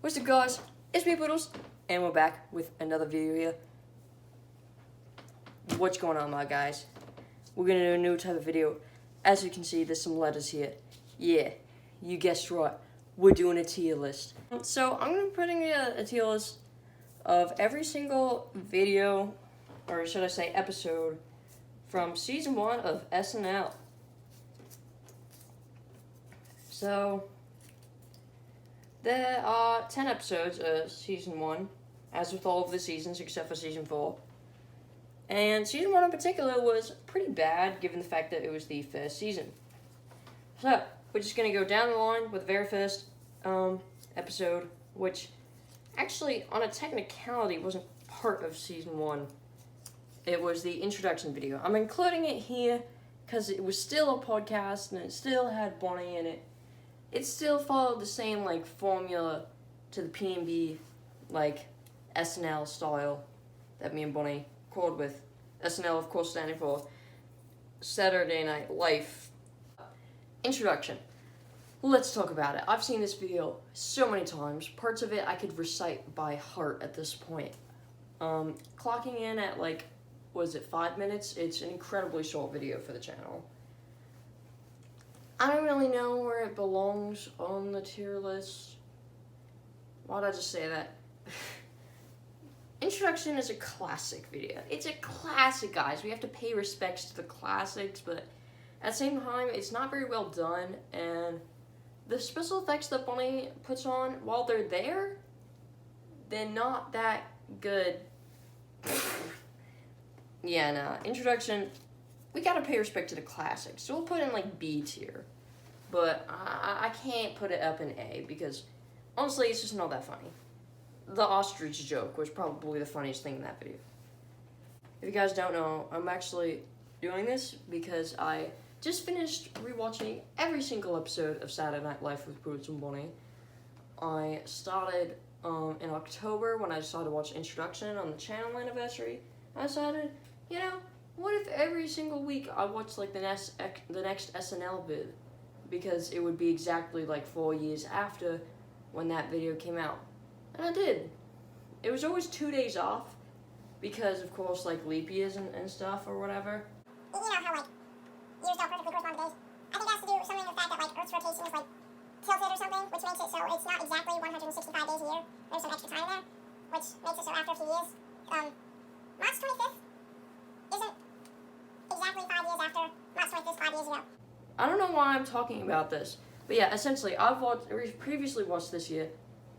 What's up, guys? It's me, Poodles, and we're back with another video here. What's going on, my guys? We're gonna do a new type of video. As you can see, there's some letters here. Yeah, you guessed right. We're doing a tier list. So I'm gonna be putting a tier list of every single video, or should I say episode, from season 1 of SNL. So there are 10 episodes of season 1, as with all of the seasons except for season 4. And season 1 in particular was pretty bad, given the fact that it was the first season. So, we're just going to go down the line with the very first episode, which actually, on a technicality, wasn't part of season 1. It was the introduction video. I'm including it here because it was still a podcast, and it still had Bonnie in it. It still followed the same, like, formula to the P&B, like, SNL style that me and Bonnie called with. SNL, of course, standing for Saturday Night Live. Introduction. Let's talk about it. I've seen this video so many times. Parts of it I could recite by heart at this point. Clocking in at, like, was it 5 minutes? It's an incredibly short video for the channel. I don't really know where it belongs on the tier list. Why'd I just say that? Introduction is a classic video. It's a classic, guys. We have to pay respects to the classics, but at the same time, it's not very well done, and the special effects that Bonnie puts on while they're there, they're not that good. Yeah, no. Introduction, we gotta pay respect to the classics, so we'll put in, like, B tier. But I can't put it up in A, because, honestly, it's just not that funny. The ostrich joke was probably the funniest thing in that video. If you guys don't know, I'm actually doing this because I just finished rewatching every single episode of Saturday Night Live with Poodles and Bonnie. I started in October when I decided to watch Introduction on the channel anniversary. I decided, you know, what if every single week I watched, like, the next SNL vid? Because it would be exactly, like, 4 years after when that video came out. And I did. It was always 2 days off because, of course, like, leap years and stuff or whatever. You know how, like, years don't perfectly correspond to days? I think it has to do with something with the fact that, like, Earth's rotation is, like, tilted or something, which makes it so it's not exactly 165 days a year. There's some extra time there, which makes it so after a few years, March 25th isn't exactly 5 years after March 25th 5 years ago. I don't know why I'm talking about this, but yeah, essentially, I've previously watched this year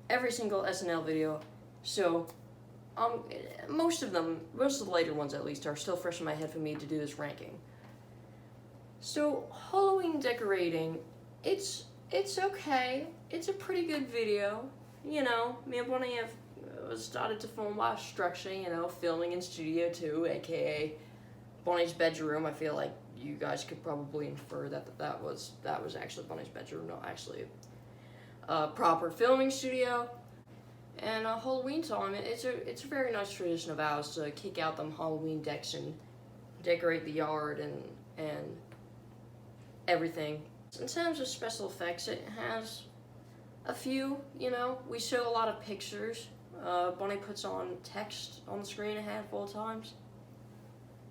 every single SNL video, so most of the later ones at least, are still fresh in my head for me to do this ranking. So Halloween decorating, it's okay. It's a pretty good video. You know, me and Bonnie have started to film our structure, you know, filming in Studio 2, aka Bonnie's bedroom. I feel like you guys could probably infer that was actually Bonnie's bedroom, not actually a proper filming studio. And Halloween time, it's a very nice tradition of ours to kick out them Halloween decks and decorate the yard and everything. In terms of special effects, it has a few, you know. We show a lot of pictures. Bonnie puts on text on the screen a handful of times.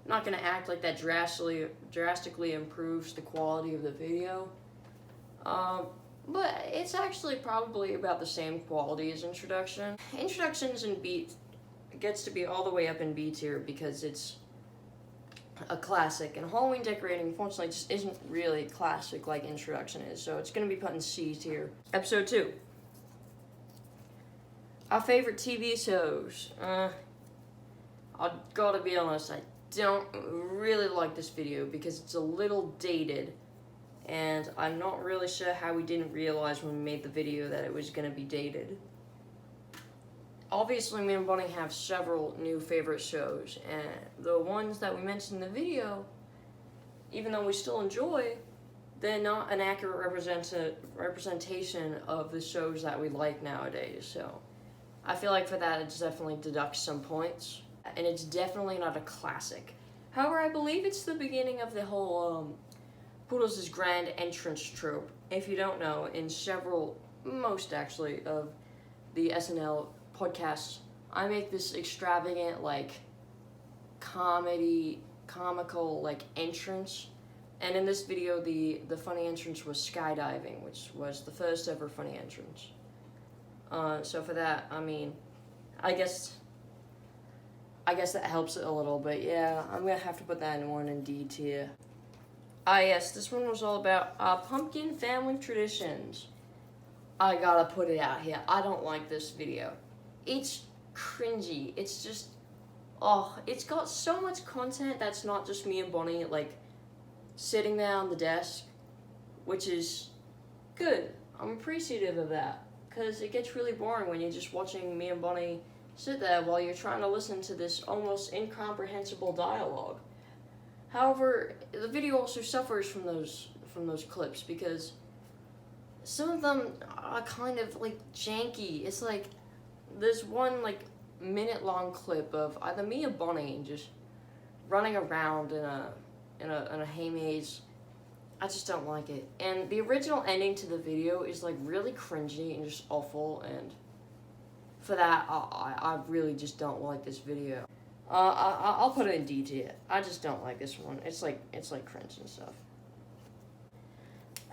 I'm not gonna act like that drastically improves the quality of the video. But it's actually probably about the same quality as Introduction. Introduction's in B, gets to be all the way up in B tier because it's a classic, and Halloween decorating, unfortunately, just isn't really classic like Introduction is, so it's gonna be put in C tier. Episode 2. Our favorite TV shows. I've gotta be honest, I don't really like this video because it's a little dated, and I'm not really sure how we didn't realize when we made the video that it was gonna be dated. Obviously, me and Bonnie have several new favorite shows, and the ones that we mentioned in the video, even though we still enjoy, they're not an accurate representation of the shows that we like nowadays, so I feel like for that it definitely deducts some points, and it's definitely not a classic. However, I believe it's the beginning of the whole Poodles' grand entrance trope. If you don't know, in most actually, of the SNL podcast, I make this extravagant, like, comical, like, entrance. And in this video, the funny entrance was skydiving, which was the first ever funny entrance. So for that, I mean, I guess that helps it a little, but yeah, I'm gonna have to put that in 1 in D tier. Yes, this one was all about pumpkin family traditions. I gotta put it out here. I don't like this video. It's cringy. It's just, it's got so much content that's not just me and Bonnie, like, sitting there on the desk, which is good. I'm appreciative of that, because it gets really boring when you're just watching me and Bonnie sit there while you're trying to listen to this almost incomprehensible dialogue. However, the video also suffers from those clips, because some of them are kind of, like, janky. It's like, there's one, like, minute-long clip of either me or Bonnie just running around in a hay maze. I just don't like it. And the original ending to the video is, like, really cringy and just awful, and for that, I really just don't like this video. I'll put it in D tier. I just don't like this one. It's like cringe and stuff.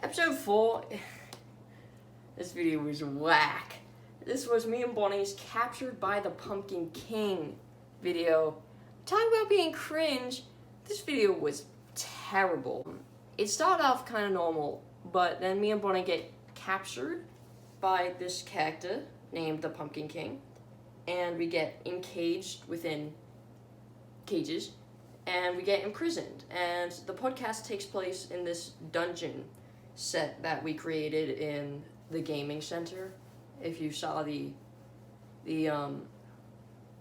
Episode 4. This video was whack. This was me and Bonnie's Captured by the Pumpkin King video. Talk about being cringe. This video was terrible. It started off kind of normal, but then me and Bonnie get captured by this character named the Pumpkin King, and we get encaged within cages, and we get imprisoned. And the podcast takes place in this dungeon set that we created in the gaming center. If you saw the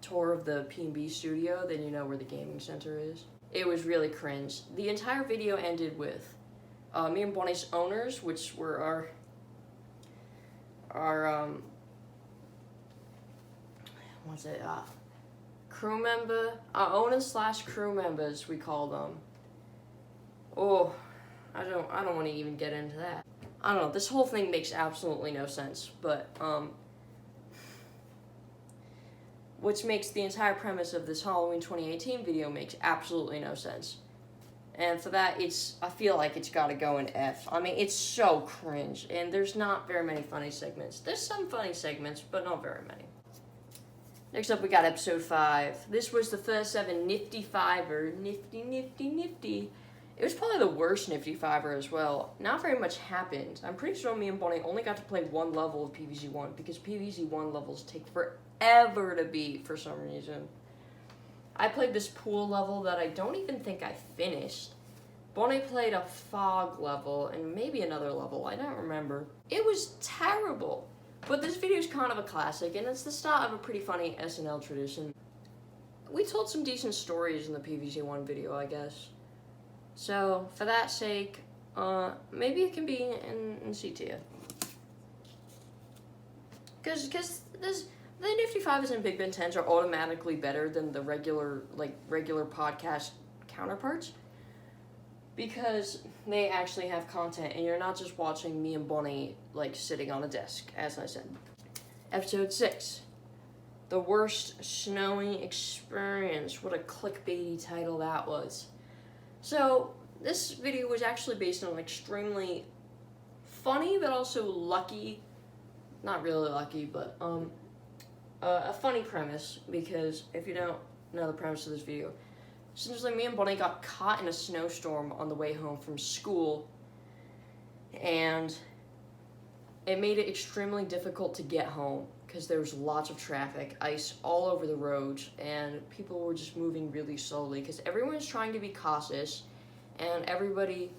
tour of the P&B studio, then you know where the gaming center is. It was really cringe. The entire video ended with me and Bonnie's owners, which were our crew member, our owners / crew members, we call them. Oh, I don't want to even get into that. I don't know, this whole thing makes absolutely no sense, but, which makes the entire premise of this Halloween 2018 video makes absolutely no sense. And for that, I feel like it's gotta go in F. I mean, it's so cringe, and there's not very many funny segments. There's some funny segments, but not very many. Next up, we got episode 5. This was the first ever Nifty Fiver. Nifty. It was probably the worst Nifty Fiver as well. Not very much happened. I'm pretty sure me and Bonnie only got to play 1 level of PVZ-1, because PVZ-1 levels take forever to beat for some reason. I played this pool level that I don't even think I finished. Bonnie played a fog level and maybe another level, I don't remember. It was terrible. But this video is kind of a classic, and it's the start of a pretty funny SNL tradition. We told some decent stories in the PVZ-1 video, I guess. So, for that sake, maybe it can be in C tier. Because the Nifty Fivers and Big Ben 10s are automatically better than the regular podcast counterparts, because they actually have content, and you're not just watching me and Bonnie, like, sitting on a desk, as I said. Episode 6. The worst snowing experience. What a clickbaity title that was. So, this video was actually based on an extremely funny, but also lucky, not really lucky, but, a funny premise, because if you don't know the premise of this video, essentially me and Bonnie got caught in a snowstorm on the way home from school, and it made it extremely difficult to get home, because there was lots of traffic, ice all over the roads, and people were just moving really slowly, because everyone was trying to be cautious, and everybody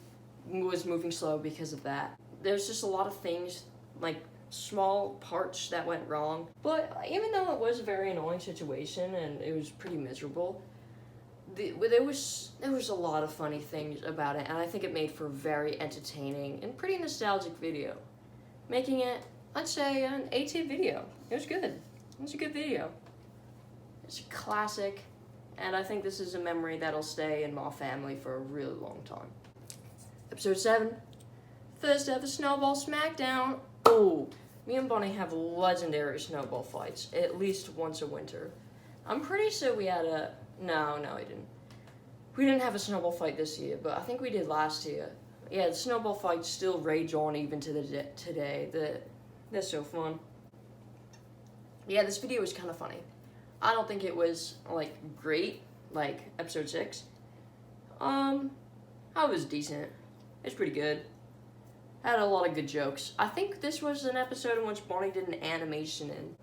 was moving slow because of that. There's just a lot of things, like, small parts that went wrong, but even though it was a very annoying situation and it was pretty miserable, there was a lot of funny things about it, and I think it made for a very entertaining and pretty nostalgic video, making it, I'd say, an A-tier video. It was good. It was a good video. It's a classic, and I think this is a memory that'll stay in my family for a really long time. Episode 7, first ever Snowball Smackdown. Oh, me and Bonnie have legendary snowball fights, at least once a winter. I'm pretty sure we had a, no, we didn't. We didn't have a snowball fight this year, but I think we did last year. Yeah, the snowball fights still rage on even to today. They're so fun. Yeah, this video was kind of funny. I don't think it was, like, great, like episode 6. I was decent. It's pretty good. Had a lot of good jokes. I think this was an episode in which Bonnie did an animation in.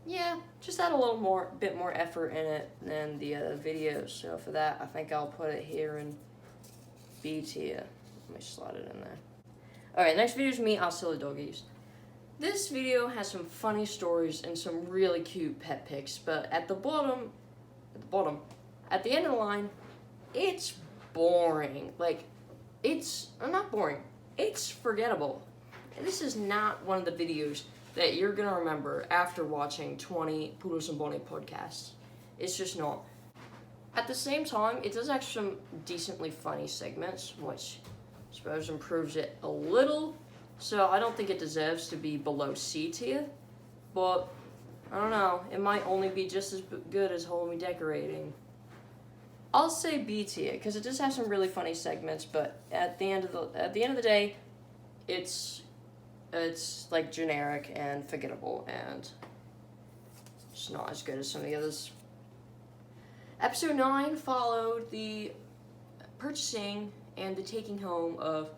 Yeah, just had a little bit more effort in it than the other videos. So for that, I think I'll put it here in B tier. Let me slide it in there. Alright, next video is me, our silly doggies. This video has some funny stories and some really cute pet pics, but at the end of the line, it's boring. Like, it's not boring. It's forgettable. And this is not one of the videos that you're gonna remember after watching 20 Poodles and Bonnie podcasts. It's just not. At the same time, it does have some decently funny segments, which I suppose improves it a little. So I don't think it deserves to be below C tier, but I don't know. It might only be just as good as Hold Me Decorating. I'll say B tier because it does have some really funny segments, but at the end of the day, it's like generic and forgettable and it's not as good as some of the others. Episode 9 followed the purchasing and the taking home of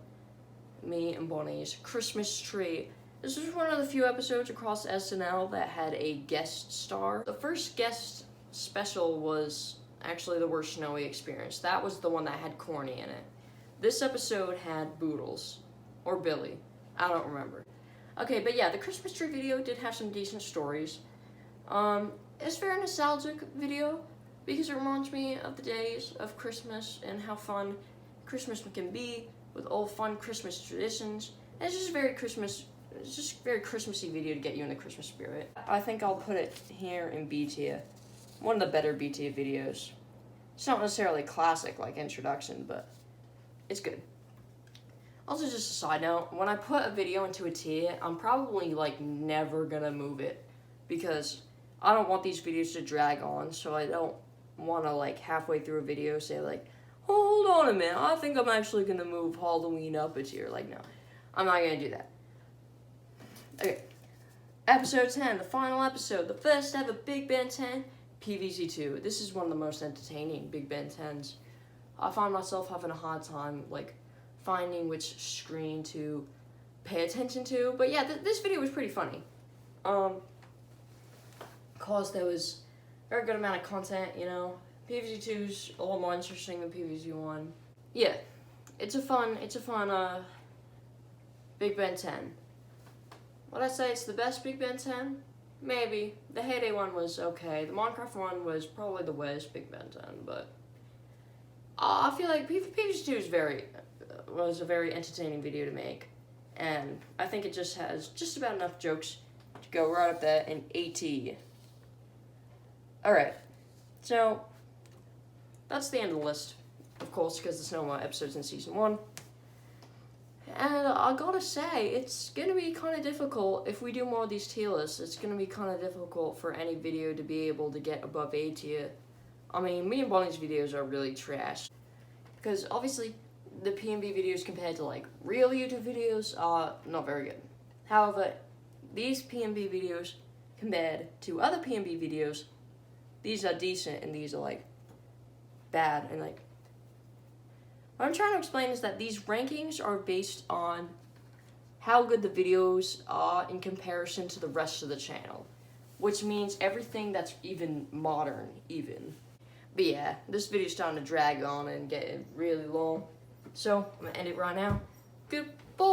me and Bonnie's Christmas tree. This was one of the few episodes across SNL that had a guest star. The first guest special was actually the Worst Snowy Experience. That was the one that had Corny in it. This episode had Boodles. Or Billy. I don't remember. Okay, but yeah, the Christmas tree video did have some decent stories. It's a very nostalgic video because it reminds me of the days of Christmas and how fun Christmas can be with all fun Christmas traditions. And it's just a very Christmassy video to get you in the Christmas spirit. I think I'll put it here in B tier. One of the better B tier videos. It's not necessarily classic like Introduction, but it's good. Also, just a side note, when I put a video into a tier, I'm probably like never gonna move it because I don't want these videos to drag on, so I don't want to like halfway through a video say like, oh, hold on a minute, I think I'm actually gonna move Halloween up a tier. Like, no, I'm not gonna do that. Okay, episode 10, the final episode, the first ever Big Ben 10, PVZ2. This is one of the most entertaining Big Ben 10s. I find myself having a hard time like finding which screen to pay attention to, but yeah, this video was pretty funny. Cause there was a very good amount of content, you know. PVZ2's a lot more interesting than PVZ1. Yeah, it's a fun Big Ben 10. Would I say it's the best Big Ben 10? Maybe. The Heyday one was okay. The Minecraft one was probably the worst Big Ben 10, but I feel like PVZ2 was a very entertaining video to make, and I think it just has just about enough jokes to go right up there in AT. Alright, so that's the end of the list, of course, because there's no more episodes in Season 1. And I gotta say, it's gonna be kind of difficult if we do more of these tier lists. It's gonna be kind of difficult for any video to be able to get above A tier. I mean, me and Bonnie's videos are really trash. Because obviously, the PNB videos compared to like real YouTube videos are not very good. However, these PNB videos compared to other PNB videos, these are decent and these are like bad. And like, what I'm trying to explain is that these rankings are based on how good the videos are in comparison to the rest of the channel, which means everything that's even modern even. But yeah, this video's starting to drag on and get really long. So, I'm gonna end it right now. Goodbye!